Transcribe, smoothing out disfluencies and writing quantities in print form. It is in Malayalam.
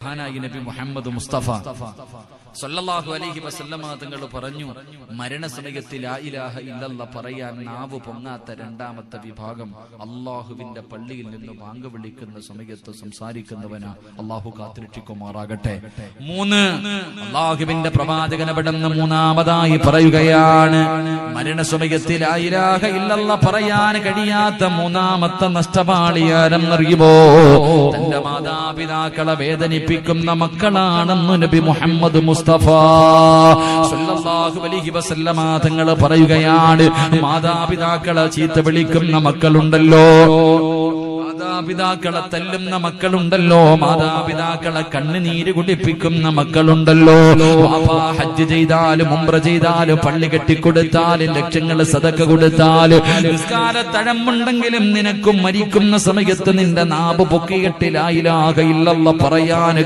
നബി മുഹമ്മദ് മുസ്തഫ സല്ലല്ലാഹു അലൈഹി വസല്ലമ തങ്ങൾ പറഞ്ഞു, മരണസമയത്ത് ലാ ഇലാഹ ഇല്ലല്ലാഹ് പറയാൻ നാവ് പൊങ്ങാത്ത രണ്ടാമത്തെ വിഭാഗം അള്ളാഹുവിന്റെ പള്ളിയിൽ നിന്ന് ബാങ്ക് വിളിക്കുന്ന സമയത്ത് സംസാരിക്കുന്നവനാ. അള്ളാഹു കാത്തുരക്ഷിക്കുമാറാകട്ടെ. 3, അള്ളാഹുവിന്റെ പ്രവാചകൻ അവിടുന്ന് മൂന്നാമതായി പറയുകയാണ്, മരണസമയത്ത് ലാ ഇലാഹ ഇല്ലല്ലാഹ് പറയാൻ കഴിയാത്ത മൂന്നാമത്തെ നഷ്ടപാളിയാരെന്നറിയുമോ? തന്റെ മാതാപിതാക്കളെ വേദനിപ്പിക്കുന്ന മക്കളാണെന്ന് നബി മുഹമ്മദ് മുസ്തഫ സല്ലല്ലാഹു അലൈഹി വസല്ലമ തങ്ങൾ പറയുകയാണ്. മാതാപിതാക്കളെ ചീത്ത വിളിക്കുന്ന മക്കളുണ്ടല്ലോ, മാതാപിതാക്കളെ തല്ലുന്ന മക്കളുണ്ടല്ലോ, മാതാപിതാക്കളെ കണ്ണുനീര് കുടിപ്പിക്കുന്ന മക്കളുണ്ടല്ലോ. വാപ്പാ ഹജ്ജ് ചെയ്താലും ഉംറ ചെയ്താലും പള്ളി കെട്ടിക്കൊടുത്താലും ലക്ഷങ്ങൾ സദഖ കൊടുത്താലും നിസ്കാരത്തഴമ്പുണ്ടെങ്കിലും നിനക്കും മരിക്കുന്ന സമയത്ത് നിന്റെ നാവ് പൊക്കിയിട്ട് ലാ ഇലാഹ ഇല്ലല്ലാഹ് പറയാൻ